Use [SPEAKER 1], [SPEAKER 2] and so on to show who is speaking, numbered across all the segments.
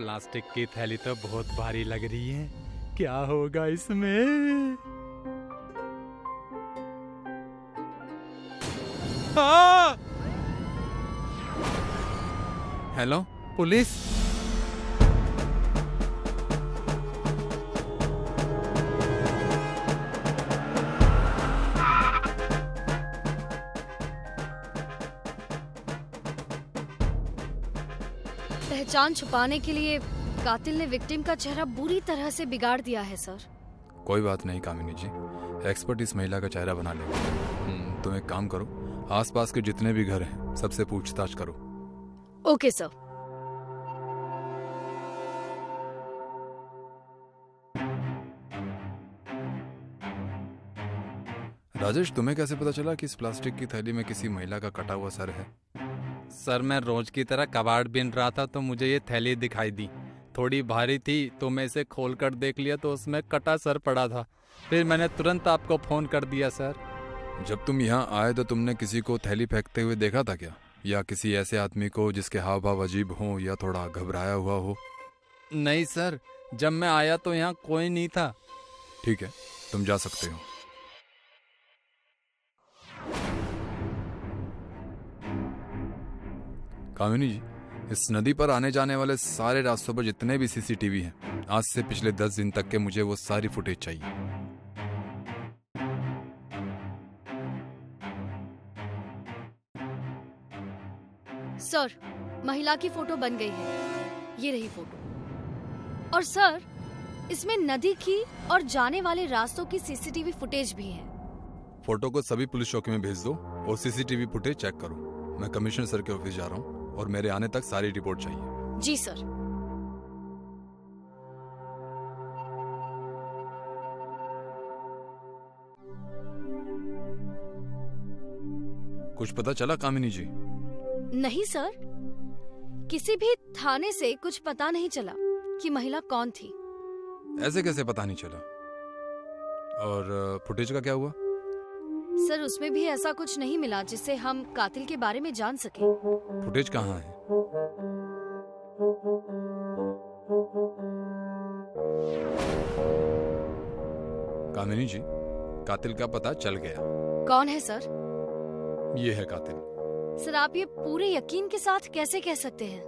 [SPEAKER 1] Plastic की थैली तो बहुत भारी लग रही है। क्या होगा इसमें? हाँ! Hello police.
[SPEAKER 2] पहचान छुपाने के लिए कातिल ने विक्टिम का चेहरा बुरी तरह से बिगाड़ दिया है सर।
[SPEAKER 3] कोई बात नहीं कामिनी जी, एक्सपर्ट इस महिला का चेहरा बना लेगा। तुम एक काम करो, आसपास के जितने भी घर हैं सबसे पूछताछ करो।
[SPEAKER 2] Okay sir.
[SPEAKER 3] राजेश, तुम्हें कैसे पता चला कि इस प्लास्टिक की थैली में किसी महिला का कटा हुआ सर है?
[SPEAKER 1] सर मैं रोज की तरह कबाड़ बीन रहा था तो मुझे ये थैली दिखाई दी। थोड़ी भारी थी तो मैं इसे खोल कर देख लिया तो उसमें कटा सर पड़ा था। फिर मैंने तुरंत आपको फोन कर दिया सर।
[SPEAKER 3] जब तुम यहाँ आए तो तुमने किसी को थैली फेंकते हुए देखा था क्या, या किसी ऐसे आदमी को जिसके हाव भाव अजीब हो या थोड़ा घबराया हुआ हो?
[SPEAKER 1] नहीं सर, जब मैं आया तो यहाँ कोई नहीं था।
[SPEAKER 3] ठीक है, तुम जा सकते हो। कामिनी जी, इस नदी पर आने जाने वाले सारे रास्तों पर जितने भी सीसीटीवी हैं, आज से पिछले 10 दिन तक के मुझे वो सारी फुटेज चाहिए।
[SPEAKER 2] सर, महिला की फोटो बन गई है। ये रही फोटो। और सर, इसमें नदी की और जाने वाले रास्तों की सीसीटीवी फुटेज भी है।
[SPEAKER 3] फोटो को सभी पुलिस चौकी में भेज दो और सीसीटीवी फुटेज चेक करो। मैं कमिश्नर सर के ऑफिस जा रहा हूँ और मेरे आने तक सारी रिपोर्ट चाहिए।
[SPEAKER 2] जी सर।
[SPEAKER 3] कुछ पता चला कामिनी जी?
[SPEAKER 2] नहीं सर, किसी भी थाने से कुछ पता नहीं चला कि महिला कौन थी।
[SPEAKER 3] ऐसे कैसे पता नहीं चला? और फुटेज का क्या हुआ?
[SPEAKER 2] सर, उसमें भी ऐसा कुछ नहीं मिला जिससे हम कातिल के बारे में जान सके।
[SPEAKER 3] फुटेज कहाँ है? कामिनी जी, कातिल का पता चल गया।
[SPEAKER 2] कौन है सर?
[SPEAKER 3] ये है कातिल।
[SPEAKER 2] सर, आप ये पूरे यकीन के साथ कैसे कह सकते हैं?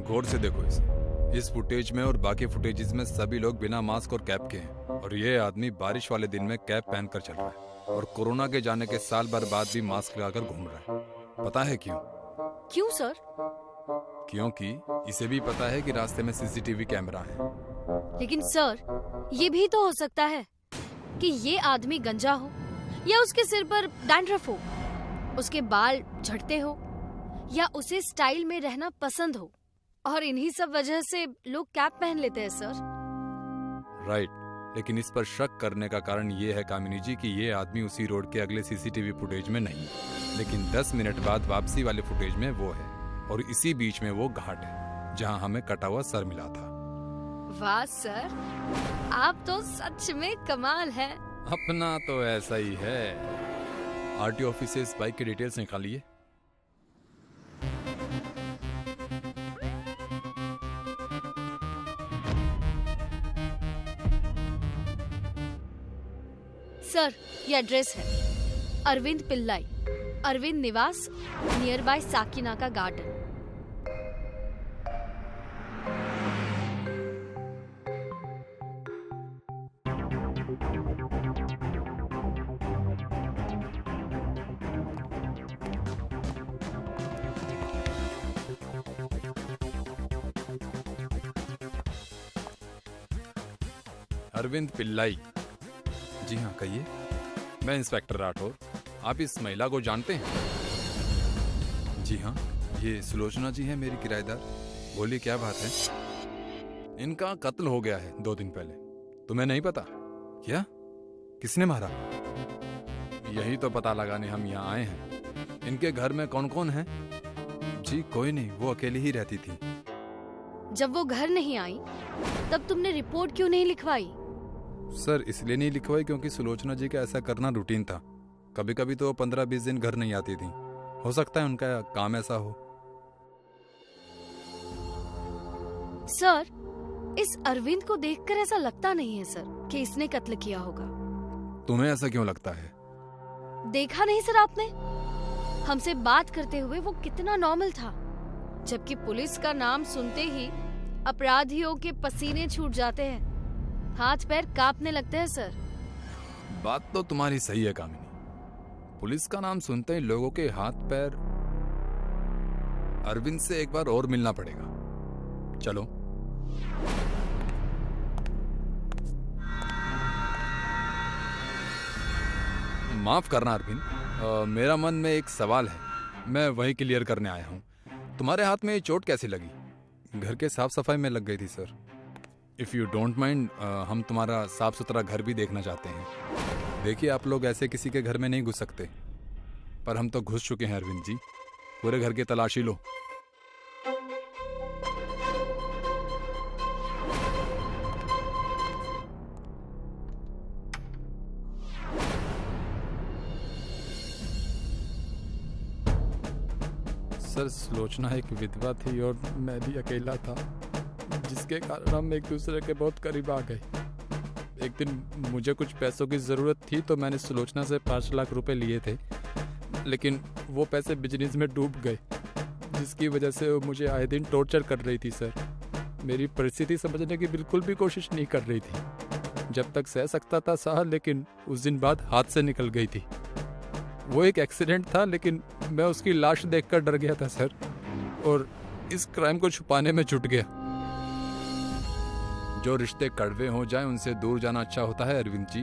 [SPEAKER 3] गौर से देखो इसे। इस फुटेज में और बाकी फुटेजेस में सभी लोग बिना मास्क और कैप के हैं, और ये आदमी बारिश वाले दिन में कैप पहनकर चल रहा है और कोरोना के जाने के साल भर बाद भी मास्क लगाकर घूम रहा है। पता है क्यों?
[SPEAKER 2] क्यों सर?
[SPEAKER 3] क्योंकि इसे भी पता है कि रास्ते में सीसीटीवी कैमरा है।
[SPEAKER 2] लेकिन सर, ये भी तो हो सकता है कि ये आदमी गंजा हो या उसके सिर पर डैंड्रफ हो, उसके बाल झड़ते हो या उसे स्टाइल में रहना पसंद हो, और इन्हीं सब वजह से लोग कैप पहन लेते हैं सर।
[SPEAKER 3] राइट, लेकिन इस पर शक करने का कारण ये है कामिनी जी कि ये आदमी उसी रोड के अगले सीसीटीवी फुटेज में नहीं, लेकिन 10 मिनट बाद वापसी वाले फुटेज में वो है, और इसी बीच में वो घाट है जहां हमें कटा हुआ सर मिला था।
[SPEAKER 2] वाह सर, आप तो सच में कमाल है।
[SPEAKER 3] अपना तो ऐसा ही है। आरटीओ ऑफिस से इस बाइक की डिटेल्स निकालिए।
[SPEAKER 2] सर, ये एड्रेस है Arvind Pillai, Arvind Niwas, near by Sakinaka garden.
[SPEAKER 3] Arvind Pillai? जी हाँ, कहिए। मैं इंस्पेक्टर राठौर। आप इस महिला को जानते हैं? जी हाँ, ये सुलोचना जी हैं, मेरी किराएदार। बोलिए, क्या बात है? इनका कत्ल हो गया है 2 दिन पहले। तुम्हें नहीं पता क्या? किसने मारा? यही तो पता लगाने हम यहाँ आए हैं। इनके घर में कौन कौन है? जी कोई नहीं, वो अकेली ही रहती थी।
[SPEAKER 2] जब वो घर नहीं आई तब तुमने रिपोर्ट क्यों नहीं लिखवाई?
[SPEAKER 3] सर, इसलिए नहीं लिखवाई क्योंकि सुलोचना जी का ऐसा करना रूटीन था। कभी कभी तो 15-20 दिन घर नहीं आती थी। हो सकता है उनका काम ऐसा हो।
[SPEAKER 2] सर, इस अरविंद को देखकर ऐसा लगता नहीं है सर कि इसने कत्ल किया होगा।
[SPEAKER 3] तुम्हें ऐसा क्यों लगता है?
[SPEAKER 2] देखा नहीं सर आपने? हमसे बात करते हुए वो कितना नॉर्मल था, जबकि पुलिस का नाम सुनते ही अपराधियों के पसीने छूट जाते हैं, हाथ पैर कांपने लगते हैं सर।
[SPEAKER 3] बात तो तुम्हारी सही है कामिनी। पुलिस का नाम सुनते ही लोगों के हाथ पैर। अरविंद से एक बार और मिलना पड़ेगा। चलो। माफ करना अरविंद, मेरा मन में एक सवाल है, मैं वही क्लियर करने आया हूँ। तुम्हारे हाथ में ये चोट कैसे लगी? घर के साफ सफाई में लग गई थी sir. If you don't mind, हम तुम्हारा साफ सुथरा घर भी देखना चाहते हैं। देखिए, आप लोग ऐसे किसी के घर में नहीं घुस सकते, पर हम तो घुस चुके हैं अरविंद जी। पूरे घर की तलाशी लो। सर, सुलोचना एक विधवा थी और मैं भी अकेला था, जिसके कारण हम एक दूसरे के बहुत करीब आ गए। एक दिन मुझे कुछ पैसों की ज़रूरत थी तो मैंने सुलोचना से 5 लाख रुपए लिए थे, लेकिन वो पैसे बिजनेस में डूब गए, जिसकी वजह से वो मुझे आए दिन टॉर्चर कर रही थी सर। मेरी परिस्थिति समझने की बिल्कुल भी कोशिश नहीं कर रही थी। जब तक सह सकता था सहा, लेकिन उस दिन बाद हाथ से निकल गई थी। वो एक एक्सीडेंट था, लेकिन मैं उसकी लाश देखकर डर गया था सर, और इस क्राइम को छुपाने में जुट गया। जो रिश्ते कड़वे हो जाएं, उनसे दूर जाना अच्छा होता है अरविंद जी,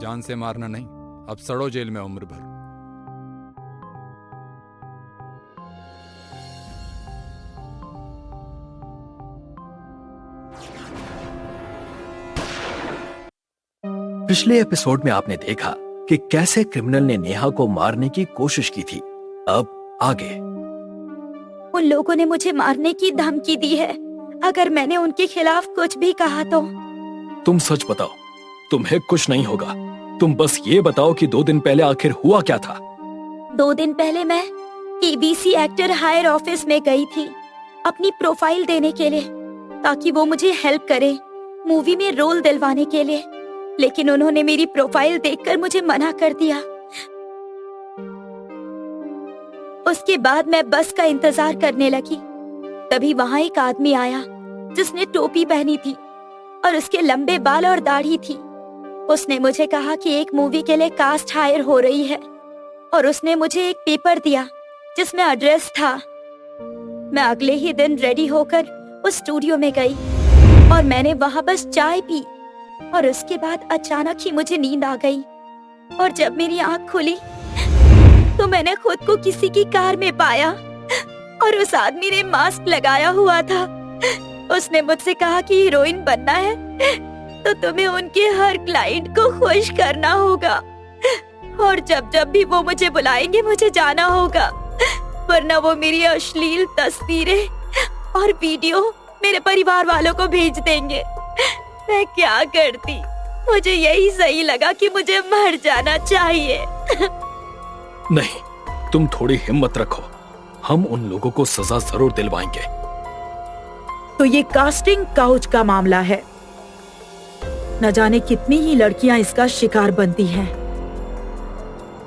[SPEAKER 3] जान से मारना नहीं। अब सड़ो जेल में उम्र भर।
[SPEAKER 4] पिछले एपिसोड में आपने देखा कि कैसे क्रिमिनल ने नेहा को मारने की कोशिश की थी। अब आगे।
[SPEAKER 5] उन लोगों ने मुझे मारने की धमकी दी है अगर मैंने उनके खिलाफ कुछ भी कहा तो।
[SPEAKER 4] तुम सच बताओ, तुम्हें कुछ नहीं होगा। तुम बस ये बताओ कि 2 दिन पहले आखिर हुआ क्या था।
[SPEAKER 5] 2 दिन पहले मैं ABC एक्टर हायर ऑफिस में गई थी अपनी प्रोफाइल देने के लिए, ताकि वो मुझे हेल्प करे मूवी में रोल दिलवाने के लिए, लेकिन उन्होंने मेरी प्रोफाइल देखकर मुझे मना कर दिया। उसके बाद मैं बस का इंतजार करने लगी। तभी वहाँ एक आदमी आया जिसने टोपी पहनी थी और उसके लंबे बाल और दाढ़ी थी। उसने मुझे कहा कि एक मूवी के लिए कास्ट हायर हो रही है, और उसने मुझे एक पेपर दिया जिसमें एड्रेस था। मैं अगले ही दिन रेडी होकर उस स्टूडियो में गई और मैंने वहाँ बस चाय पी, और उसके बाद अचानक ही मुझे नींद आ गई। और जब मेरी आँख खुली तो मैंने खुद को किसी की कार में पाया, और उस आदमी ने मास्क लगाया हुआ था। उसने मुझसे कहा कि हीरोइन बनना है तो तुम्हें उनके हर क्लाइंट को खुश करना होगा, और जब जब भी वो मुझे बुलाएंगे मुझे जाना होगा, वरना वो मेरी अश्लील तस्वीरें और वीडियो मेरे परिवार वालों को भेज देंगे। मैं क्या करती? मुझे यही सही लगा कि मुझे मर जाना चाहिए।
[SPEAKER 4] नहीं, तुम थोड़ी हिम्मत रखो, हम उन लोगों को सजा जरूर दिलवाएंगे।
[SPEAKER 6] तो ये कास्टिंग काउच का मामला है। न जाने कितनी ही लड़कियां इसका शिकार बनती हैं।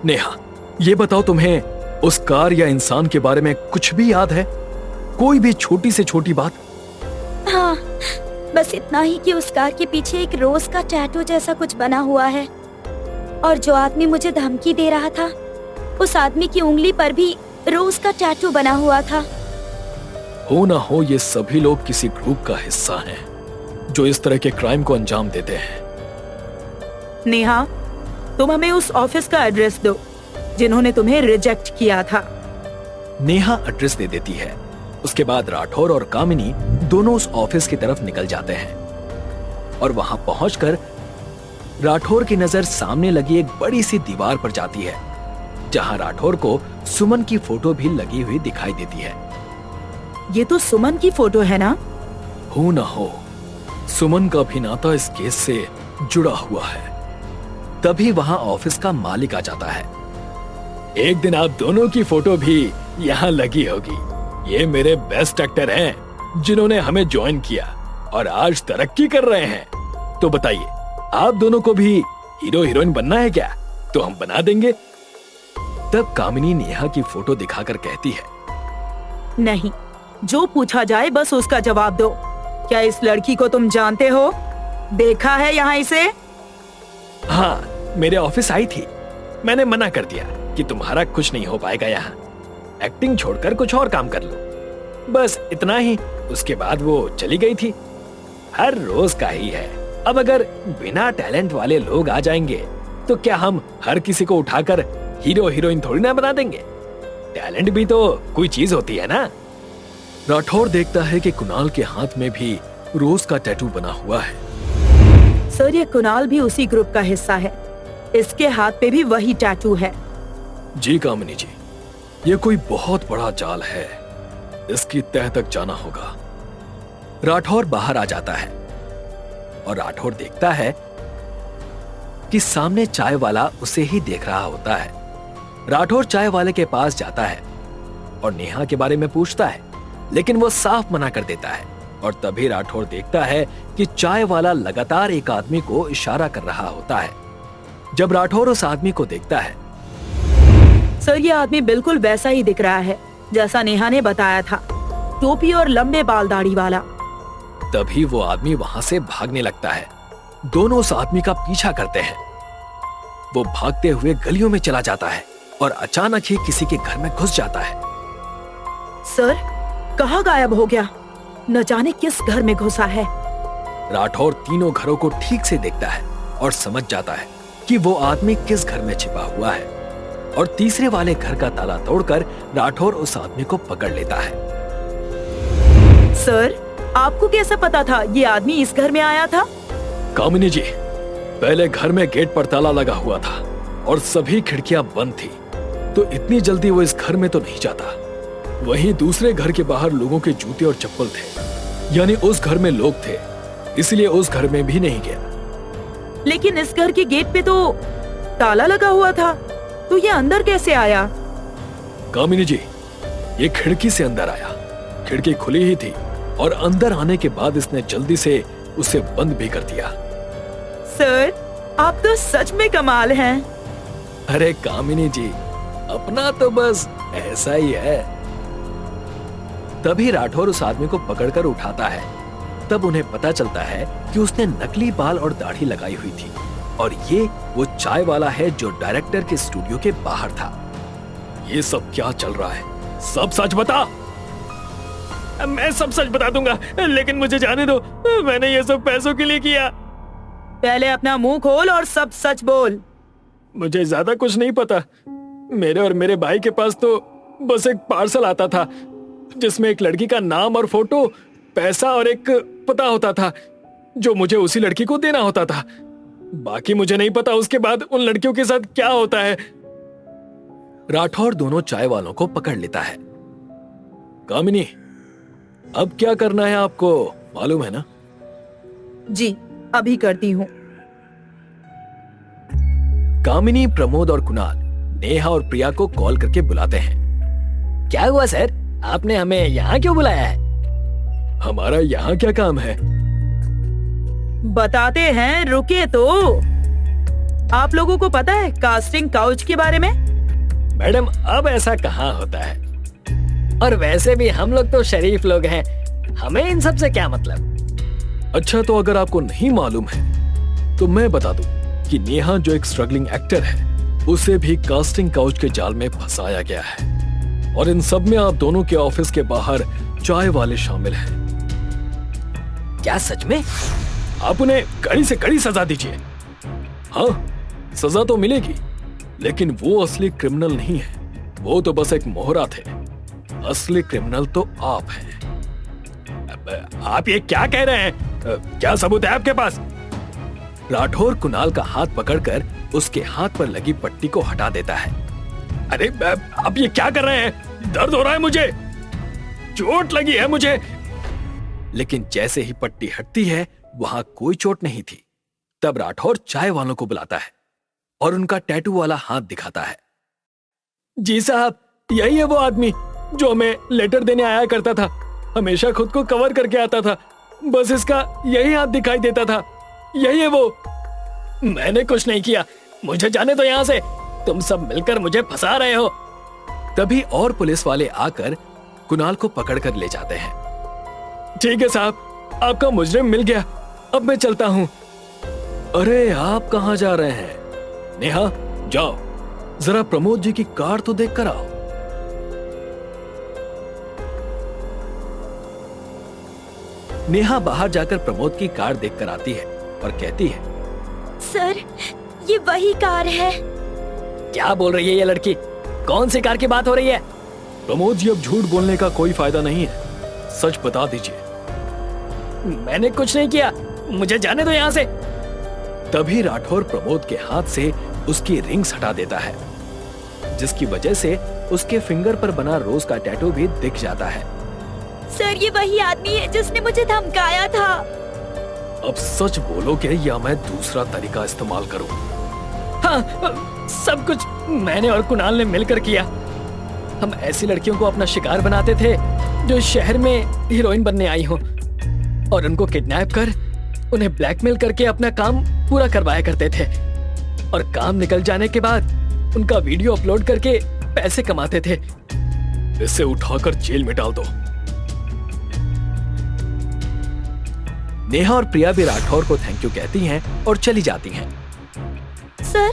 [SPEAKER 4] नेहा, ये बताओ, तुम्हें उस कार या इंसान के बारे में कुछ भी याद है? कोई भी छोटी से छोटी बात?
[SPEAKER 5] हाँ, बस इतना ही कि उस कार के पीछे एक रोज का टैटू जैसा कुछ बना हुआ है, और जो आदमी मुझे धमकी दे रहा था उस आदमी की उंगली पर भी रोज का टैटू बना हुआ था।
[SPEAKER 4] हो ना हो, ये सभी लोग किसी ग्रुप का हिस्सा हैं जो इस तरह के क्राइम को अंजाम देते हैं।
[SPEAKER 6] नेहा, तुम हमें उस ऑफिस का एड्रेस दो जिन्होंने तुम्हें रिजेक्ट किया था।
[SPEAKER 4] नेहा एड्रेस दे देती है। उसके बाद राठौर और कामिनी दोनों उस ऑफिस की तरफ निकल जाते हैं, और वहां पहुंचकर राठौर की नजर सामने लगी एक बड़ी सी दीवार पर जाती है, जहां राठौर को सुमन की फोटो भी लगी हुई दिखाई देती है।
[SPEAKER 6] ये तो सुमन की फोटो है ना?
[SPEAKER 4] हो ना हो, सुमन का भी नाता इस केस से जुड़ा हुआ है। तभी वहां ऑफिस का मालिक आ जाता है। एक दिन आप दोनों की फोटो भी यहाँ लगी होगी। ये मेरे बेस्ट एक्टर हैं, जिन्होंने हमें ज्वाइन किया और आज तरक्की कर रहे हैं। तो बताइए, आप दोनों को भी हीरो हीरोइन बनना है क्या? तो हम बना देंगे। तब कामिनी नेहा की फोटो दिखाकर कहती है,
[SPEAKER 6] नहीं, जो पूछा जाए बस उसका जवाब दो। क्या इस लड़की को तुम जानते हो? देखा है यहाँ इसे?
[SPEAKER 4] हाँ, मेरे ऑफिस आई थी। मैंने मना कर दिया कि तुम्हारा कुछ नहीं हो पाएगा यहाँ। एक्टिंग छोड़कर कुछ और काम कर लो, बस इतना ही। उसके बाद वो चली गई थी। हर रोज का ही है। अब अगर बिना टैलेंट वाले लोग आ जाएंगे तो क्या हम हर किसी को उठाकर हीरो हीरोइन थोड़ी ना बना देंगे? टैलेंट भी तो कोई चीज होती है ना। राठौर देखता है कि कुणाल के हाथ में भी रोज का टैटू बना हुआ है।
[SPEAKER 6] सर, ये कुणाल भी उसी ग्रुप का हिस्सा है। इसके हाथ पे भी वही टैटू है।
[SPEAKER 4] जी कामिनी जी, ये कोई बहुत बड़ा जाल है। इसकी तह तक जाना होगा। राठौर बाहर आ जाता है और राठौर देखता है कि सामने चाय वाला उसे ही देख रहा होता है। राठौर चाय वाले के पास जाता है और नेहा के बारे में पूछता है, लेकिन वो साफ मना कर देता है। और तभी राठौर देखता है कि चाय वाला लगातार एक आदमी को इशारा कर रहा होता है। जब राठौर उस आदमी को देखता है,
[SPEAKER 6] सर, ये आदमी बिल्कुल वैसा ही दिख रहा है जैसा नेहा ने बताया था, टोपी और लंबे बाल दाढ़ी वाला।
[SPEAKER 4] तभी वो आदमी वहां से भागने लगता है। दोनों उस आदमी का पीछा करते हैं। वो भागते हुए गलियों में चला जाता है और अचानक ही किसी के घर में घुस जाता है।
[SPEAKER 6] सर, कहाँ गायब हो गया? न जाने किस घर में घुसा है।
[SPEAKER 4] राठौर तीनों घरों को ठीक से देखता है और समझ जाता है कि वो आदमी किस घर में छिपा हुआ है। और तीसरे वाले घर का ताला तोड़कर राठौर उस आदमी को पकड़ लेता है।
[SPEAKER 6] सर, आपको कैसे पता था ये आदमी इस घर में आया था?
[SPEAKER 4] कामिनी जी, पहले घर में गेट पर ताला लगा हुआ था और सभी खिड़कियां बंद थी, तो इतनी जल्दी वो इस घर में तो नहीं जाता। वहीं दूसरे घर के बाहर लोगों के जूते और चप्पल थे, यानी उस घर में लोग थे, इसलिए उस घर में भी नहीं गया।
[SPEAKER 6] लेकिन इस घर के गेट पे तो ताला लगा हुआ था, तो ये अंदर कैसे आया?
[SPEAKER 4] कामिनी जी, ये खिड़की से अंदर आया। खिड़की खुली ही थी और अंदर आने के बाद इसने जल्दी से उसे बंद भी कर दिया।
[SPEAKER 6] सर, आप तो सच में कमाल हैं।
[SPEAKER 4] अरे कामिनी जी, अपना तो बस ऐसा ही है। तभी राठौर उस आदमी को पकड़कर उठाता है। तब उन्हें पता चलता है कि उसने नकली बाल और दाढ़ी लगाई हुई थी और ये वो चाय वाला है जो डायरेक्टर के स्टूडियो के बाहर था। ये सब क्या चल रहा है? सब सच बता।
[SPEAKER 7] मैं सब सच बता दूंगा, लेकिन मुझे जाने दो। मैंने ये सब पैसों के लिए किया।
[SPEAKER 6] पहले अपना मुंह खोल और सब सच बोल।
[SPEAKER 7] मुझे ज्यादा कुछ नहीं पता। मेरे और मेरे भाई के पास तो बस एक पार्सल आता था जिसमें एक लड़की का नाम और फोटो, पैसा और एक पता होता था जो मुझे उसी लड़की को देना होता था। बाकी मुझे नहीं पता उसके बाद उन लड़कियों के साथ क्या होता है।
[SPEAKER 4] राठौर दोनों चाय वालों को पकड़ लेता है। कामिनी, अब क्या करना है आपको मालूम है ना?
[SPEAKER 6] जी, अभी करती हूँ।
[SPEAKER 4] कामिनी, प्रमोद और कुणाल नेहा और प्रिया को कॉल करके बुलाते हैं।
[SPEAKER 8] क्या हुआ सर, आपने हमें यहाँ क्यों बुलाया है?
[SPEAKER 4] हमारा यहाँ क्या काम है?
[SPEAKER 6] बताते हैं, रुके तो। आप लोगों को पता है कास्टिंग काउच के बारे में?
[SPEAKER 7] मैडम, अब ऐसा कहाँ होता है?
[SPEAKER 8] और वैसे भी हम लोग तो शरीफ लोग हैं, हमें इन सब से क्या मतलब?
[SPEAKER 4] अच्छा, तो अगर आपको नहीं मालूम है तो मैं बता दूं कि नेहा जो एक स्ट्रगलिंग एक्टर है, उसे भी कास्टिंग काउच के जाल में फंसाया गया है। और इन सब में आप दोनों के ऑफिस के बाहर चाय वाले शामिल हैं।
[SPEAKER 8] क्या सच में?
[SPEAKER 7] आप उन्हें कड़ी से कड़ी सजा दीजिए।
[SPEAKER 4] हाँ, सजा तो मिलेगी, लेकिन वो असली क्रिमिनल नहीं है। वो तो बस एक मोहरा थे। असली क्रिमिनल तो आप हैं।
[SPEAKER 7] आप ये क्या कह रहे हैं? क्या सबूत है आपके पास?
[SPEAKER 4] राठौर कुणाल का हाथ पकड़कर उसके हाथ पर लगी पट्टी को हटा देता है।
[SPEAKER 7] अरे आप ये क्या कर रहे हैं? दर्द हो रहा है मुझे, चोट लगी है मुझे।
[SPEAKER 4] लेकिन जैसे ही पट्टी हटती है, वहां कोई चोट नहीं थी। तब राठौर चाय वालों को बुलाता है और उनका टैटू वाला हाथ दिखाता है।
[SPEAKER 7] जी साहब, यही है वो आदमी जो हमें लेटर देने आया करता था। हमेशा खुद को कवर करके आता था, बस इसका यही हाथ दिखाई देता था। यही है वो। मैंने कुछ नहीं किया, मुझे जाने दो यहाँ से। तुम सब मिलकर मुझे फंसा रहे हो।
[SPEAKER 4] तभी और पुलिस वाले आकर कुणाल को पकड़कर ले जाते हैं।
[SPEAKER 7] ठीक है साहब, आपका मुजरिम मिल गया, अब मैं चलता हूँ।
[SPEAKER 4] अरे आप कहाँ जा रहे हैं? नेहा जाओ, जरा प्रमोद जी की कार तो देख कर आओ। नेहा बाहर जाकर प्रमोद की कार देखकर आती है और कहती है,
[SPEAKER 5] सर, ये वही कार है।
[SPEAKER 8] क्या बोल रही है ये लड़की? कौन सी कार की बात हो रही है?
[SPEAKER 7] प्रमोद जी, अब झूठ बोलने का कोई फायदा नहीं है, सच बता दीजिए।
[SPEAKER 8] मैंने कुछ नहीं किया, मुझे जाने दो यहाँ से।
[SPEAKER 4] तभी राठौर प्रमोद के हाथ से उसकी रिंग्स हटा देता है, जिसकी वजह से उसके फिंगर पर बना रोज का टैटू भी दिख जाता है।
[SPEAKER 5] सर, ये वही आदमी है जिसने मुझे धमकाया था।
[SPEAKER 4] अब सच बोलोगे या मैं दूसरा तरीका इस्तेमाल करूं?
[SPEAKER 8] हाँ, सब कुछ मैंने और कुणाल ने मिलकर किया। हम ऐसी लड़कियों को अपना शिकार बनाते थे जो शहर में हीरोइन बनने आई हो, और उनको किडनैप कर उन्हें ब्लैकमेल करके अपना काम पूरा करवाया करते थे, और काम निकल जाने के बाद उनका वीडियो अपलोड करके पैसे कमाते थे।
[SPEAKER 7] इसे उठाकर जेल में डाल दो।
[SPEAKER 4] नेहा और प्रिया भी राठौर को थैंक यू कहती हैं और चली जाती हैं।
[SPEAKER 5] सर,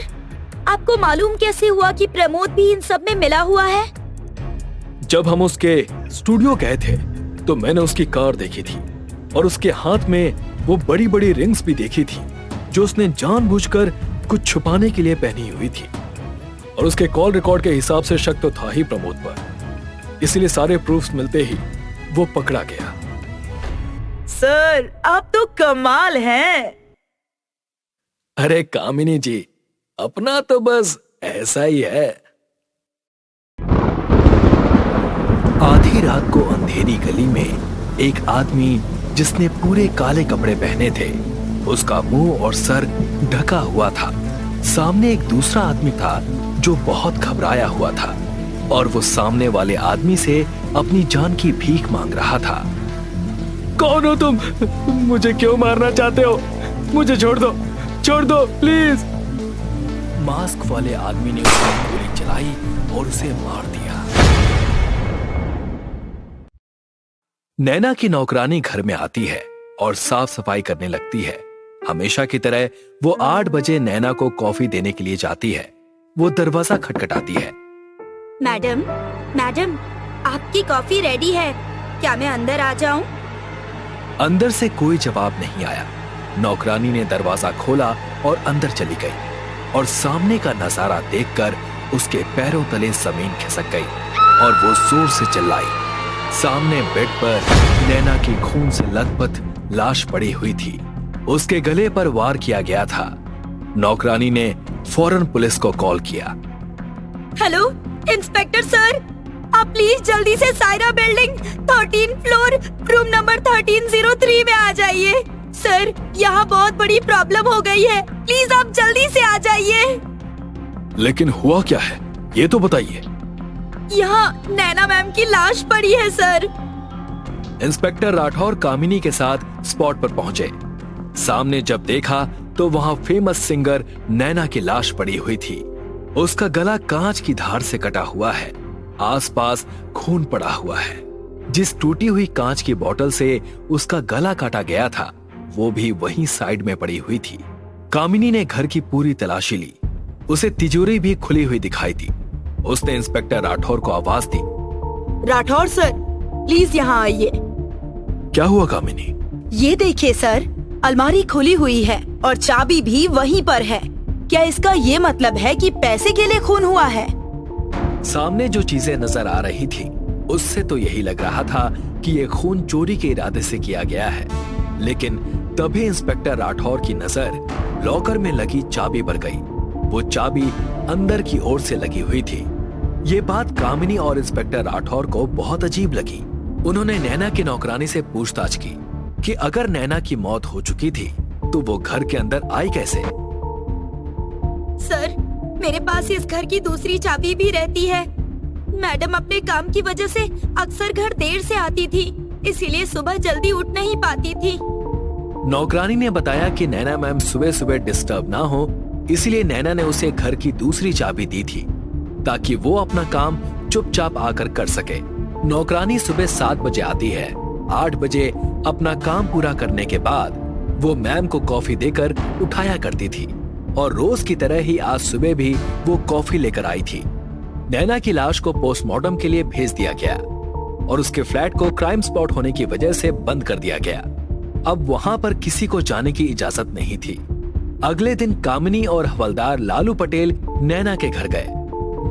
[SPEAKER 5] आपको मालूम कैसे हुआ कि प्रमोद भी इन सब में मिला हुआ है?
[SPEAKER 7] जब हम उसके स्टूडियो गए थे तो मैंने उसकी कार देखी थी और उसके हाथ में वो बड़ी बड़ी रिंग्स भी देखी थी जो उसने जानबूझकर कुछ छुपाने के लिए पहनी हुई थी, और उसके कॉल रिकॉर्ड के हिसाब से शक तो था ही प्रमोद पर, इसलिए सारे प्रूफ्स मिलते ही वो पकड़ा गया।
[SPEAKER 6] सर, आप तो कमाल हैं।
[SPEAKER 4] अरे कामिनी जी, अपना तो बस ऐसा ही है। आधी रात को अंधेरी गली में एक आदमी जिसने पूरे काले कपड़े पहने थे, उसका मुंह और सर ढका हुआ था। सामने एक दूसरा आदमी था जो बहुत घबराया हुआ था, और वो सामने वाले आदमी से अपनी जान की भीख मांग रहा था।
[SPEAKER 7] कौन हो तुम? मुझे क्यों मारना चाहते हो? मुझे छोड़ दो प्लीज।
[SPEAKER 4] मास्क वाले आदमी ने उस पर गोली चलाई और उसे मार दिया। नैना की नौकरानी घर में आती है और साफ सफाई करने लगती है। हमेशा की तरह वो 8 बजे नैना को कॉफी देने के लिए जाती है। वो दरवाजा खटखटाती है।
[SPEAKER 5] मैडम, आपकी कॉफी रेडी है, क्या मैं अंदर आ जाऊं?
[SPEAKER 4] अंदर से कोई जवाब नहीं आया। नौकरानी ने दरवाजा खोला और अंदर चली गई, और सामने का नजारा देखकर उसके पैरों तले जमीन खिसक गई और वो जोर से चिल्लाई। सामने बेड पर नैना की खून से लथपथ लाश पड़ी हुई थी। उसके गले पर वार किया गया था। नौकरानी ने फौरन पुलिस को कॉल किया।
[SPEAKER 5] हेलो इंस्पेक्टर सर, आप प्लीज जल्दी से Saira building 13 floor room number 1303 में आ जाइए। सर, यहाँ बहुत बड़ी प्रॉब्लम हो गई है, प्लीज आप जल्दी से आ जाइए।
[SPEAKER 7] लेकिन हुआ क्या है, ये तो बताइए।
[SPEAKER 5] यहाँ नैना मैम की लाश पड़ी है सर।
[SPEAKER 4] इंस्पेक्टर राठौर कामिनी के साथ स्पॉट पर पहुंचे। सामने जब देखा तो वहां फेमस सिंगर नैना की लाश पड़ी हुई थी। उसका गला कांच की धार से कटा हुआ है। आसपास खून पड़ा हुआ है। जिस टूटी हुई कांच की बोतल से उसका गला काटा गया था, वो भी वहीं साइड में पड़ी हुई थी। कामिनी ने घर की पूरी तलाशी ली। उसे तिजोरी भी खुली हुई दिखाई दी। उसने इंस्पेक्टर राठौर को आवाज दी।
[SPEAKER 6] राठौर सर, प्लीज यहाँ आइए।
[SPEAKER 4] क्या हुआ कामिनी?
[SPEAKER 6] ये देखिए सर, अलमारी खुली हुई है और चाबी भी वहीं पर है। क्या इसका ये मतलब है कि पैसे के लिए खून हुआ है?
[SPEAKER 4] सामने जो चीजें नजर आ रही थी उससे तो यही लग रहा था कि ये खून चोरी के इरादे से किया गया है। लेकिन तभी इंस्पेक्टर राठौर की नजर लॉकर में लगी चाबी पर गई। वो चाबी अंदर की ओर से लगी हुई थी। ये बात कामिनी और इंस्पेक्टर राठौर को बहुत अजीब लगी। उन्होंने नैना की नौकरानी से पूछताछ की कि अगर नैना की मौत हो चुकी थी तो वो घर के अंदर आई कैसे?
[SPEAKER 5] सर, मेरे पास इस घर की दूसरी चाबी भी रहती है। मैडम अपने काम की वजह से अक्सर घर देर से आती थी, इसीलिए सुबह जल्दी उठ नहीं पाती थी।
[SPEAKER 4] नौकरानी ने बताया कि नैना मैम सुबह सुबह डिस्टर्ब ना हो, इसलिए नैना ने उसे घर की दूसरी चाबी दी थी ताकि वो अपना काम चुपचाप आकर कर सके। नौकरानी सुबह 7 बजे आती है। 8 बजे अपना काम पूरा करने के बाद वो मैम को कॉफी देकर उठाया करती थी और रोज की तरह ही आज सुबह भी वो कॉफी लेकर आई थी। नैना की लाश को पोस्टमार्टम के लिए भेज दिया गया और उसके फ्लैट को क्राइम स्पॉट होने की वजह से बंद कर दिया गया। अब वहां पर किसी को जाने की इजाजत नहीं थी। अगले दिन कामिनी और हवलदार लालू पटेल नैना के घर गए।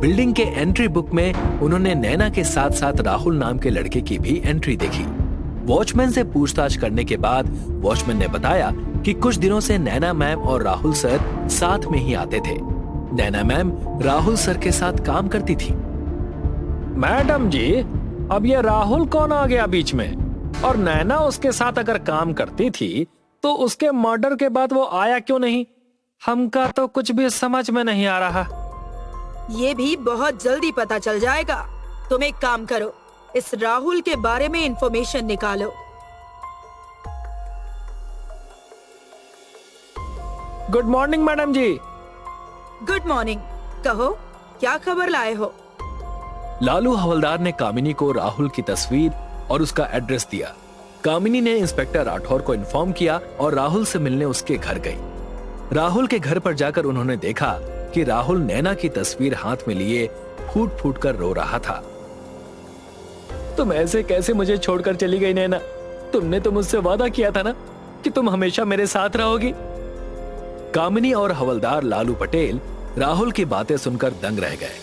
[SPEAKER 4] बिल्डिंग के एंट्री बुक में उन्होंने नैना के साथ साथ राहुल नाम के लड़के की भी एंट्री देखी। वॉचमैन से पूछताछ करने के बाद वॉचमैन ने बताया कि कुछ दिनों से नैना मैम और राहुल सर साथ में ही आते थे। नैना मैम राहुल सर के साथ काम करती थी।
[SPEAKER 7] मैडम जी, अब ये राहुल कौन आ गया बीच में? और नैना उसके साथ अगर काम करती थी तो उसके मर्डर के बाद वो आया क्यों नहीं? हमका तो कुछ भी समझ में नहीं आ रहा।
[SPEAKER 6] ये भी बहुत जल्दी पता चल जाएगा। तुम एक काम करो, इस राहुल के बारे में इंफॉर्मेशन निकालो।
[SPEAKER 7] गुड मॉर्निंग मैडम जी।
[SPEAKER 6] Good morning. कहो, क्या खबर लाए हो?
[SPEAKER 4] लालू हवलदार ने कामिनी को राहुल की तस्वीर और उसका एड्रेस दिया। कामिनी ने इंस्पेक्टर राठौर को इन्फॉर्म किया और राहुल से मिलने उसके घर गई। राहुल के घर पर जाकर उन्होंने देखा कि राहुल नैना की तस्वीर हाथ में लिए फूट फूट कर रो रहा था।
[SPEAKER 7] तुम ऐसे कैसे मुझे छोड़कर चली गई नैना? तुमने तो मुझसे वादा किया था ना कि तुम हमेशा मेरे साथ रहोगी।
[SPEAKER 4] कामिनी और हवलदार लालू पटेल राहुल की बातें सुनकर दंग रह गए।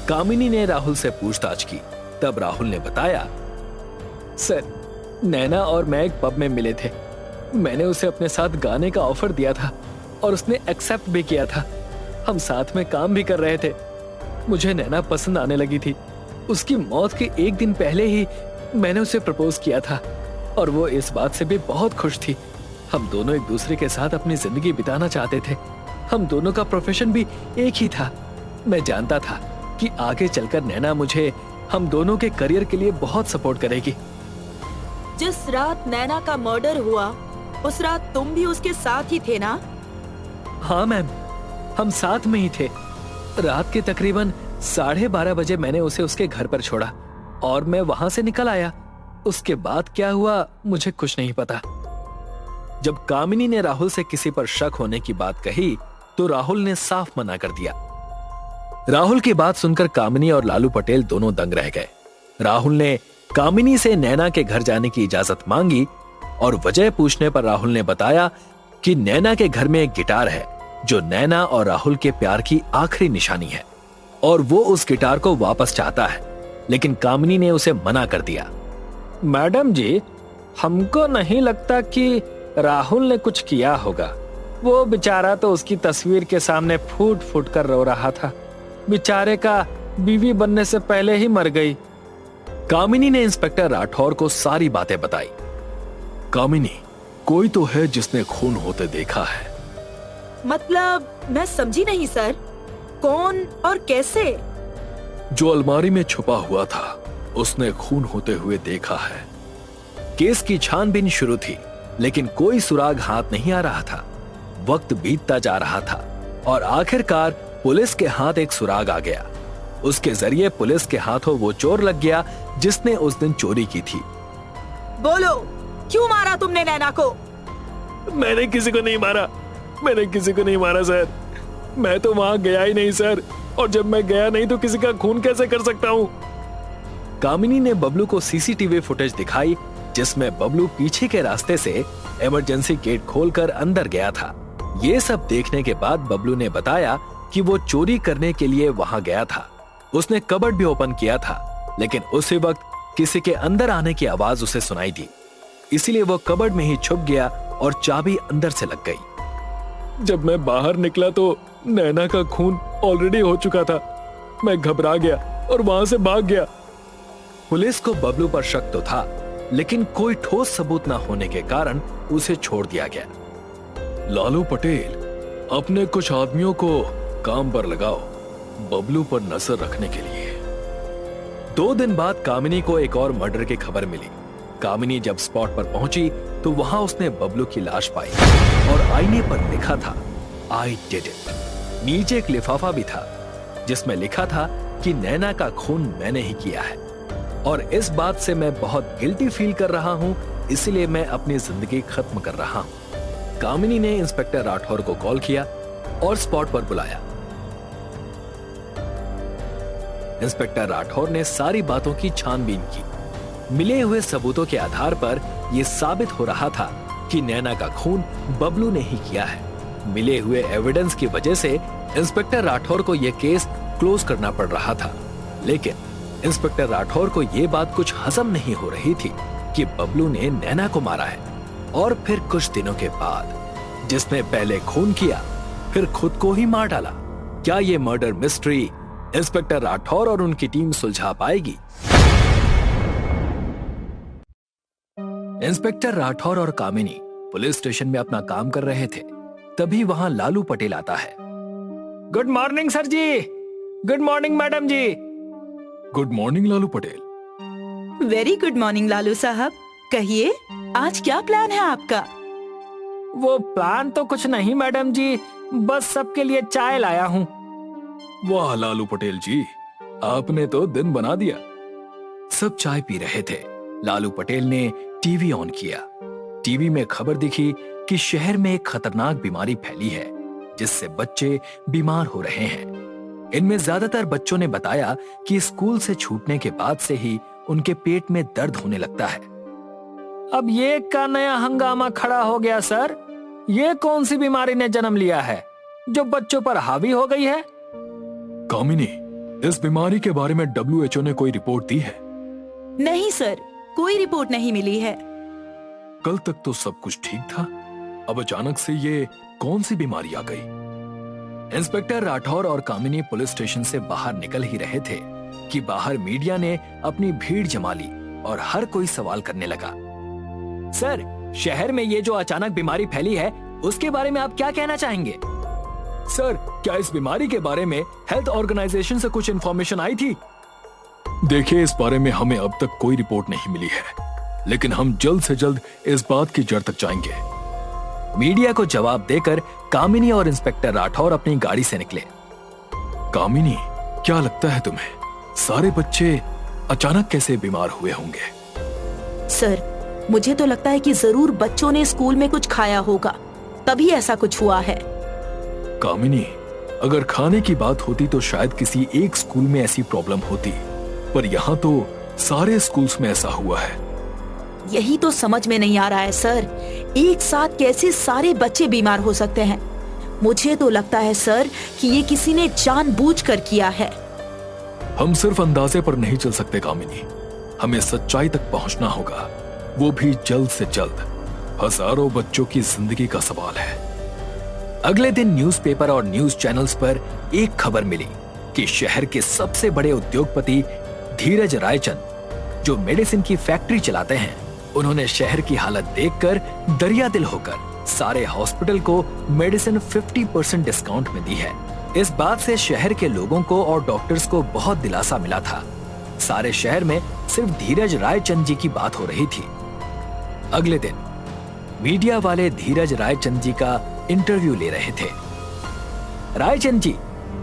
[SPEAKER 4] कामिनी ने राहुल से पूछताछ की। तब राहुल ने बताया,
[SPEAKER 7] सर, नैना और मैं एक पब में मिले थे। मैंने उसे अपने साथ गाने का ऑफर दिया था और उसने एक्सेप्ट भी किया था। हम साथ में काम भी कर रहे थे। मुझे नैना पसंद आने लगी थी। उसकी मौत के एक दिन पहले ही मैंने उसे प्रपोज किया था और वो इस बात से भी बहुत खुश थी। हम दोनों एक दूसरे के साथ अपनी जिंदगी बिताना चाहते थे। हम दोनों का प्रोफेशन भी एक ही था। मैं जानता था कि आगे चलकर नैना मुझे हम दोनों के करियर के लिए बहुत सपोर्ट करेगी।
[SPEAKER 6] जिस रात नैना का मर्डर हुआ, उस रात तुम भी उसके साथ ही थे ना?
[SPEAKER 7] हाँ मैम, हम साथ में ही थे। रात के तकरीबन 12:30 बजे मैंने उसे उसके घर पर छोड़ा और मैं वहां से निकल आया। उसके बाद क्या हुआ मुझे कुछ नहीं पता।
[SPEAKER 4] जब कामिनी ने राहुल से किसी पर शक होने की बात कही तो राहुल ने साफ मना कर दिया। राहुल की बात सुनकर कामिनी और लालू पटेल दोनों दंग रह गए। राहुल ने कामिनी से नैना के घर जाने की इजाजत मांगी और वजह पूछने पर राहुल ने बताया कि नैना के घर में एक गिटार है जो नैना और राहुल के प्यार की आखिरी निशानी है और वो उस गिटार को वापस चाहता है, लेकिन कामिनी ने उसे मना कर दिया।
[SPEAKER 7] मैडम जी, हमको नहीं लगता कि राहुल ने कुछ किया होगा। वो बेचारा तो उसकी तस्वीर के सामने फूट फूट कर रो रहा था। बेचारे का बीवी बनने से पहले ही मर गई।
[SPEAKER 4] कामिनी ने इंस्पेक्टर राठौर को सारी बातें बताई। कामिनी, कोई तो है जिसने खून होते देखा है।
[SPEAKER 6] मतलब मैं समझी नहीं सर, कौन और कैसे?
[SPEAKER 4] जो अलमारी में छुपा हुआ था उसने खून होते हुए देखा है। केस की छानबीन शुरू थी लेकिन कोई सुराग हाथ नहीं आ रहा था। वक्त बीतता जा रहा था और आखिरकार पुलिस के हाथ एक सुराग आ गया। उसके जरिए पुलिस के हाथों वो चोर लग गया जिसने उस दिन चोरी की थी।
[SPEAKER 6] बोलो, क्यों मारा तुमने नैना को?
[SPEAKER 7] मैंने किसी को नहीं मारा। मैंने किसी को नहीं मारा सर। मैं तो वहां गया ही नहीं सर, और जब मैं गया नहीं तो किसी का खून कैसे कर सकता हूँ?
[SPEAKER 4] कामिनी ने बबलू को सीसीटीवी फुटेज दिखाई जिसमें बबलू पीछे के रास्ते से इमरजेंसी गेट खोलकर अंदर गया था। ये सब देखने के बाद बबलू ने बताया कि वो चोरी करने के लिए वहां गया था। उसने कबर्ड भी ओपन किया था लेकिन उसी वक्त किसी के अंदर आने की आवाज उसे सुनाई दी, इसीलिए वो कबर्ड में ही छुप गया और चाबी अंदर से लग गई।
[SPEAKER 7] जब मैं बाहर निकला तो नैना का खून ऑलरेडी हो चुका था। मैं घबरा गया और वहां से भाग गया।
[SPEAKER 4] पुलिस को बबलू पर शक तो था लेकिन कोई ठोस सबूत न होने के कारण उसे छोड़ दिया गया। लालू पटेल, अपने कुछ आदमियों को काम पर लगाओ बबलू पर नजर रखने के लिए। 2 दिन बाद कामिनी को एक और मर्डर की खबर मिली। कामिनी जब स्पॉट पर पहुंची तो वहां उसने बबलू की लाश पाई और आईने पर लिखा था आई डिड इट। नीचे एक लिफाफा भी था जिसमें लिखा था कि नैना का खून मैंने ही किया है और इस बात से मैं बहुत गिल्टी फील कर रहा हूं, इसलिए मैं अपनी जिंदगी खत्म कर रहा हूं। कामिनी ने इंस्पेक्टर राठौर को कॉल किया और स्पॉट पर बुलाया। इंस्पेक्टर राठौर ने सारी बातों की छानबीन की। मिले हुए सबूतों के आधार पर यह साबित हो रहा था कि नैना का खून बबलू ने ही किया है। मिले हुए एविडेंस की वजह से इंस्पेक्टर राठौर को यह केस क्लोज करना पड़ रहा था, लेकिन इंस्पेक्टर राठौर को यह बात कुछ हजम नहीं हो रही थी कि बबलू ने नैना को मारा है। और फिर कुछ दिनों के बाद जिसने पहले खून किया फिर खुद को ही मार डाला। क्या ये मर्डर मिस्ट्री इंस्पेक्टर राठौर और उनकी टीम सुलझा पाएगी? इंस्पेक्टर राठौर और कामिनी पुलिस स्टेशन में अपना काम कर रहे थे, तभी वहां लालू पटेल आता है।
[SPEAKER 8] गुड मॉर्निंग सर जी। गुड मॉर्निंग मैडम जी।
[SPEAKER 3] Good morning Lalu Patel.
[SPEAKER 6] Very good morning Lalu साहब। कहिए, आज क्या प्लान है आपका?
[SPEAKER 8] वो प्लान तो कुछ नहीं मैडम जी, बस सबके लिए चाय लाया हूँ।
[SPEAKER 3] वाह लालू पटेल जी, आपने तो दिन बना दिया।
[SPEAKER 4] सब चाय पी रहे थे। लालू पटेल ने टीवी ऑन किया। टीवी में खबर दिखी कि शहर में एक खतरनाक बीमारी फैली है जिससे बच्चे बीमार हो रहे हैं। इनमें ज्यादातर बच्चों ने बताया कि स्कूल से छूटने के बाद से ही उनके पेट में दर्द होने लगता है।
[SPEAKER 8] अब ये का नया हंगामा खड़ा हो गया सर। ये कौन सी बीमारी ने जन्म लिया है जो बच्चों पर हावी हो गई है?
[SPEAKER 3] कामिनी, इस बीमारी के बारे में WHO ने कोई रिपोर्ट दी है?
[SPEAKER 6] नहीं सर, कोई रिपोर्ट नहीं मिली है।
[SPEAKER 3] कल तक तो सब कुछ ठीक था, अब अचानक से ये कौन सी बीमारी आ गई?
[SPEAKER 4] इंस्पेक्टर राठौर और कामिनी पुलिस स्टेशन से बाहर निकल ही रहे थे कि बाहर मीडिया ने अपनी भीड़ जमा ली और हर कोई सवाल करने लगा। सर, शहर में ये जो अचानक बीमारी फैली है उसके बारे में आप क्या कहना चाहेंगे?
[SPEAKER 3] सर, क्या इस बीमारी के बारे में हेल्थ ऑर्गेनाइजेशन से कुछ इंफॉर्मेशन आई थी? देखिए, इस बारे में हमें अब तक कोई रिपोर्ट नहीं मिली है, लेकिन हम जल्द से जल्द इस बात की जड़ तक जाएंगे।
[SPEAKER 4] मीडिया को जवाब देकर कामिनी और इंस्पेक्टर राठौर अपनी गाड़ी से निकले।
[SPEAKER 3] कामिनी, क्या लगता है तुम्हें सारे बच्चे अचानक कैसे बीमार हुए होंगे?
[SPEAKER 6] सर, मुझे तो लगता है कि जरूर बच्चों ने स्कूल में कुछ खाया होगा, तभी ऐसा कुछ हुआ है।
[SPEAKER 3] कामिनी, अगर खाने की बात होती तो शायद किसी एक स्कूल में ऐसी प्रॉब्लम होती, पर यहाँ तो सारे स्कूल्स में ऐसा हुआ है।
[SPEAKER 6] यही तो समझ में नहीं आ रहा है सर, एक साथ कैसे सारे बच्चे बीमार हो सकते हैं। मुझे तो लगता है सर कि ये किसी ने जानबूझकर किया है।
[SPEAKER 3] हम सिर्फ अंदाजे पर नहीं चल सकते कामिनी, हमें सच्चाई तक पहुंचना होगा, वो भी जल्द से जल्द। हजारों बच्चों की जिंदगी का सवाल है।
[SPEAKER 4] अगले दिन न्यूज़पेपर और न्यूज चैनल्स पर एक खबर मिली कि शहर के सबसे बड़े उद्योगपति धीरज रायचंद, जो मेडिसिन की फैक्ट्री चलाते हैं, उन्होंने शहर की हालत देखकर दरिया दिल होकर सारे हॉस्पिटल को मेडिसिन 50% डिस्काउंट में दी है। इस बात से शहर के लोगों को और डॉक्टर्स को बहुत दिलासा मिला था। सारे शहर में सिर्फ धीरज रायचंद जी की बात हो रही थी। अगले दिन मीडिया वाले धीरज रायचंद जी का इंटरव्यू ले रहे थे। रायचंद जी,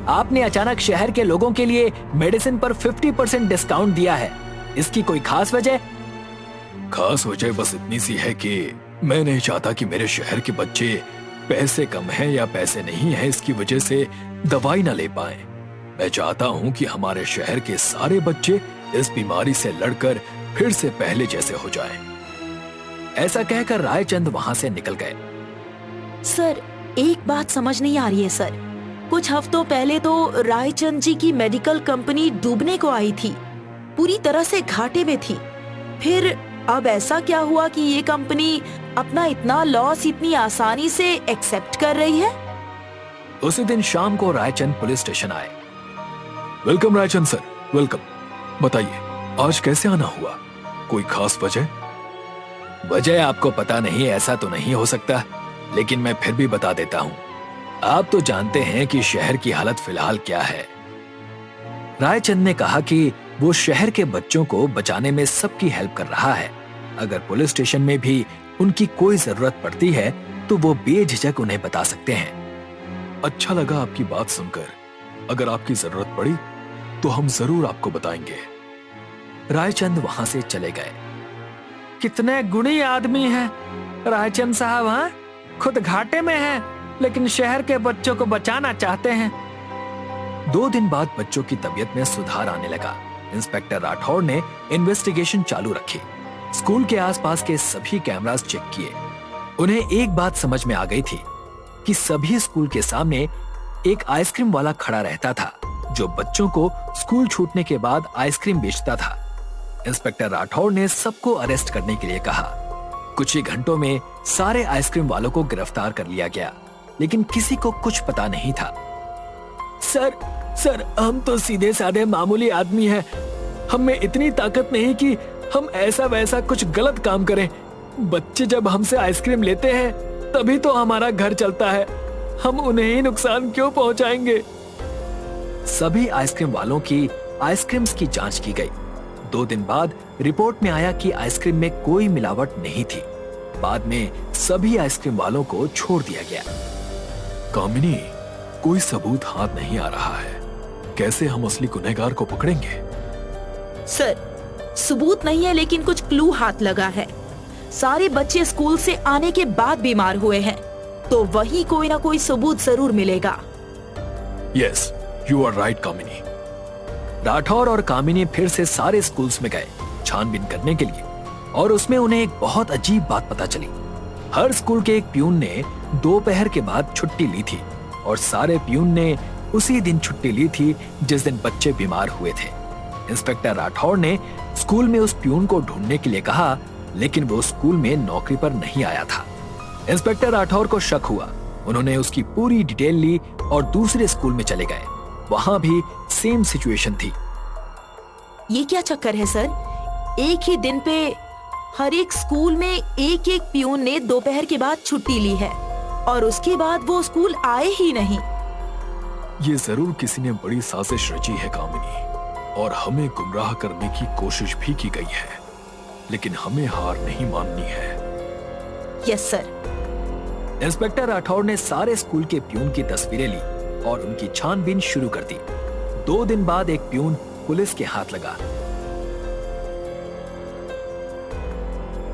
[SPEAKER 4] आपने अचानक शहर के लोगों के लिए मेडिसिन पर 50% डिस्काउंट दिया है, इसकी कोई खास वजह?
[SPEAKER 3] खास वजह बस इतनी सी है कि मैं नहीं चाहता कि मेरे शहर के बच्चे पैसे कम हैं या पैसे नहीं हैं इसकी वजह से दवाई ना ले पाएं। मैं चाहता हूं कि हमारे शहर के सारे बच्चे इस बीमारी से लड़कर फिर से पहले जैसे हो जाएं।
[SPEAKER 4] ऐसा कहकर रायचंद वहां से निकल गए।
[SPEAKER 6] सर, एक बात समझ नहीं आ रही है सर। कुछ हफ्तों पहले तो रायचंद जी की मेडिकल कंपनी डूबने को आई थी, पूरी तरह से घाटे में थी। फिर अब ऐसा क्या हुआ कि ये कंपनी अपना इतना लॉस इतनी आसानी से एक्सेप्ट कर रही है?
[SPEAKER 4] उसी दिन शाम को रायचंद पुलिस स्टेशन आए।
[SPEAKER 3] Welcome Raichand sir, welcome. बताइए, आज कैसे आना हुआ? कोई खास वजह?
[SPEAKER 4] वजह आपको पता नहीं ऐसा तो नहीं हो सकता, लेकिन मैं फिर भी बता देता हूँ। आप तो जानते हैं कि शहर की हालत फिलहाल क्या है। रायचंद ने कहा कि वो शहर के बच्चों को बचाने में सबकी हेल्प कर रहा है, अगर पुलिस स्टेशन में भी उनकी कोई जरूरत पड़ती है तो वो बेझिझक उन्हें बता सकते हैं।
[SPEAKER 7] अच्छा लगा आपकी बात सुनकर। अगर आपकी जरूरत पड़ी तो हम जरूर आपको बताएंगे।
[SPEAKER 4] रायचंद वहां से चले गए।
[SPEAKER 8] कितने गुणी आदमी हैं रायचंद साहब, हाँ? खुद घाटे में हैं, लेकिन शहर के बच्चों को बचाना चाहते हैं।
[SPEAKER 4] 2 दिन बाद बच्चों की तबीयत में सुधार आने लगा। इंस्पेक्टर राठौर ने इन्वेस्टिगेशन चालू रखी। स्कूल के आसपास के सभी कैमरास चेक किए। उन्हें एक बात समझ में आ गई थी कि सभी स्कूल के सामने एक आइसक्रीम वाला खड़ा रहता था, जो बच्चों को स्कूल छूटने के बाद आइसक्रीम बेचता था। इंस्पेक्टर राठौर ने सबको अरेस्ट करने के लिए कहा। कुछ ही घंटों में सारे आइसक्रीम वालों को गिरफ्तार कर लिया गया, लेकिन किसी को कुछ पता नहीं था।
[SPEAKER 7] सर, हम तो सीधे साधे मामूली आदमी हैं। हम में इतनी ताकत नहीं कि हम ऐसा वैसा कुछ गलत काम करें। बच्चे जब हमसे आइसक्रीम लेते हैं तभी तो हमारा घर चलता है। हम उन्हें ही नुकसान क्यों पहुंचाएंगे?
[SPEAKER 4] सभी आइसक्रीम वालों की आइसक्रीम्स की जांच की गई। 2 दिन बाद रिपोर्ट में आया कि आइसक्रीम में कोई मिलावट नहीं थी। बाद में सभी आइसक्रीम वालों को छोड़ दिया गया।
[SPEAKER 7] कामिनी, कोई सबूत हाथ नहीं आ रहा है। कैसे हम असली गुनहगार को पकड़ेंगे?
[SPEAKER 6] सर, सबूत नहीं है लेकिन कुछ क्लू हाथ लगा है। सारे बच्चे स्कूल से आने के बाद बीमार हुए हैं, तो वही कोई ना कोई सबूत जरूर मिलेगा।
[SPEAKER 7] यस, यू आर राइट कामिनी।
[SPEAKER 4] राठौर और कामिनी फिर से सारे स्कूल्स में गए छानबीन करने के लिए, और उसमें उन्हें एक बहुत अजीब बात पता चली। हर स्कूल के एक प्यून ने दोपहर के बाद छुट्टी ली थी, और सारे प्यून ने उसी दिन छुट्टी ली थी जिस दिन बच्चे बीमार हुए थे। इंस्पेक्टर राठौर ने स्कूल में उस प्यून को ढूंढने के लिए कहा, लेकिन वो स्कूल में नौकरी पर नहीं आया था। इंस्पेक्टर राठौर को शक हुआ। उन्होंने उसकी पूरी डिटेल ली और दूसरे स्कूल में चले गए। वहां भी सेम सिचुएशन थी।
[SPEAKER 6] ये क्या चक्कर है सर? एक ही दिन पे हर एक स्कूल में एक एक प्यून ने दोपहर के बाद छुट्टी ली है, और उसके बाद वो स्कूल आए ही नहीं।
[SPEAKER 7] ये जरूर किसी ने बड़ी साजिश रची है कामिनी, और हमें गुमराह करने की कोशिश भी की गई है, लेकिन हमें हार नहीं माननी है।
[SPEAKER 6] Yes sir.
[SPEAKER 4] इंस्पेक्टर राठौर ने सारे स्कूल के प्यून की तस्वीरें ली और उनकी छानबीन शुरू कर दी। 2 दिन बाद एक प्यून पुलिस के हाथ लगा।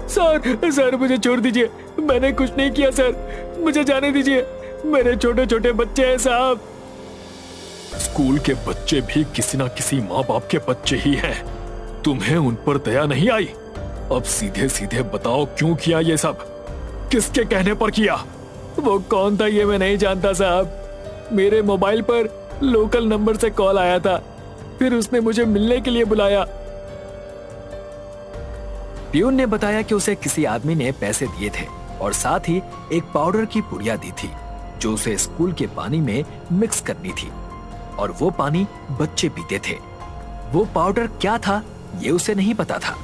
[SPEAKER 7] सर, मुझे छोड़ दीजिए। मैंने कुछ नहीं किया सर, मुझे जाने दीजिए। मेरे छोटे छोटे बच्चे हैं साहब। स्कूल के बच्चे भी किसी ना किसी माँ बाप के बच्चे ही हैं। तुम्हें उन पर दया नहीं आई? अब सीधे सीधे बताओ, क्यों किया ये सब? किसके कहने पर किया? वो कौन था ये मैं नहीं जानता साहब। मेरे मोबाइल पर लोकल नंबर से कॉल आया था, फिर उसने मुझे मिलने के लिए बुलाया।
[SPEAKER 4] प्यून ने बताया कि उसे किसी आदमी ने पैसे दिए थे और साथ ही एक पाउडर की पुड़िया दी थी, जो उसे स्कूल के पानी में मिक्स करनी थी, और वो पानी बच्चे पीते थे। वो पाउडर क्या था ये उसे नहीं पता था।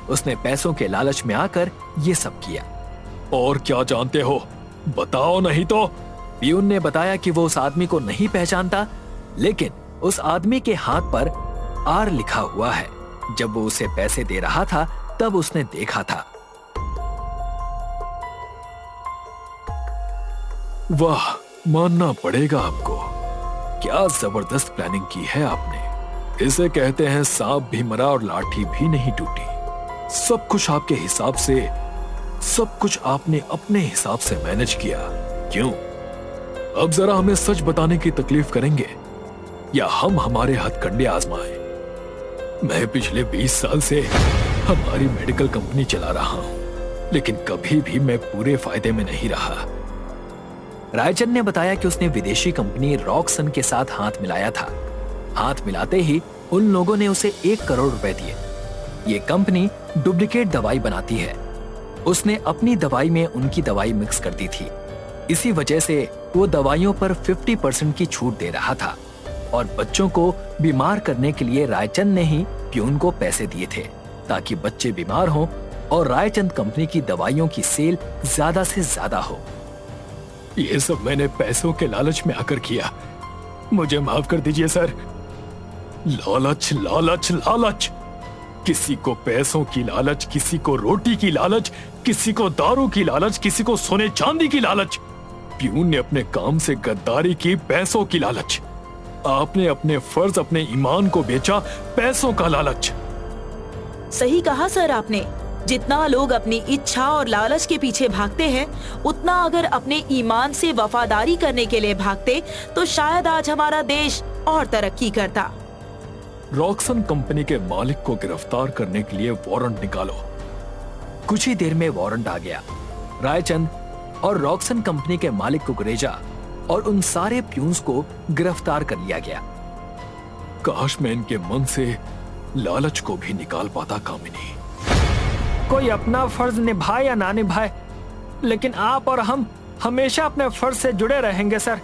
[SPEAKER 4] उसने पैसों के लालच में आकर ये सब किया।
[SPEAKER 7] और क्या जानते हो? बताओ नहीं तो।
[SPEAKER 4] प्यून ने बताया कि वो उस आदमी को नहीं पहचानता, लेकिन उस आदमी के हाथ पर आर लिखा हुआ है। जब वो उसे पैसे दे रहा था तब उसने देखा था।
[SPEAKER 7] वाह, मानना पड़ेगा आपको। क्या जबरदस्त प्लानिंग की है आपने। इसे कहते हैं सांप भी मरा और लाठी भी नहीं टूटी। सब कुछ आपके हिसाब से, सब कुछ आपने अपने हिसाब से मैनेज किया। क्यों? अब जरा हमें सच बताने की तकलीफ करेंगे या हम हमारे हथकंडे आजमाएं? मैं पिछले 20 साल से हमारी मेडिकल कंपनी चला रहा हूं, लेकिन कभी भी मैं पूरे फायदे में नहीं रहा।
[SPEAKER 4] रायचंद ने बताया कि उसने विदेशी कंपनी रॉकसन के साथ हाथ मिलाया था। हाथ मिलाते ही उन लोगों ने उसे 1 करोड़ रुपए दिए। ये कंपनी डुप्लीकेट दवाई बनाती है। उसने अपनी दवाई में उनकी दवाई मिक्स कर दी थी। इसी वजह से वो दवाइयों पर 50% की छूट दे रहा था, और बच्चों को बीमार करने के लिए रायचंद ने ही प्यून को पैसे दिए थे, ताकि बच्चे बीमार हों और रायचंद कंपनी की दवाइयों की सेल ज्यादा से ज्यादा हो।
[SPEAKER 7] ये सब मैंने पैसों के लालच में आकर किया। मुझे माफ कर दीजिए सर। लालच, लालच, लालच। किसी को पैसों की लालच, किसी को रोटी की लालच, किसी को दारू की लालच, किसी को सोने चांदी की लालच। प्यून ने अपने काम से गद्दारी की, पैसों की लालच। आपने अपने फर्ज, अपने ईमान को बेचा, पैसों का लालच।
[SPEAKER 6] सही कहा सर आपने। जितना लोग अपनी इच्छा और लालच के पीछे भागते हैं, उतना अगर अपने ईमान से वफादारी करने के लिए भागते तो शायद आज हमारा देश और तरक्की करता।
[SPEAKER 7] रॉक्सन कंपनी के मालिक को गिरफ्तार करने के लिए वारंट निकालो।
[SPEAKER 4] कुछ ही देर में वारंट आ गया। रायचंद और रॉक्सन कंपनी के मालिक कुकरेजा और उन सारे प्यून्स को गिरफ्तार कर लिया गया।
[SPEAKER 7] काश मैं इनके मन से लालच को भी निकाल पाता कामिनी।
[SPEAKER 8] कोई अपना फर्ज निभाए या ना निभाए, लेकिन आप और हम हमेशा अपने फर्ज से जुड़े रहेंगे सर।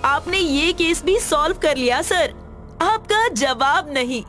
[SPEAKER 6] आपने ये केस भी सॉल्व कर लिया सर। आपका जवाब नहीं।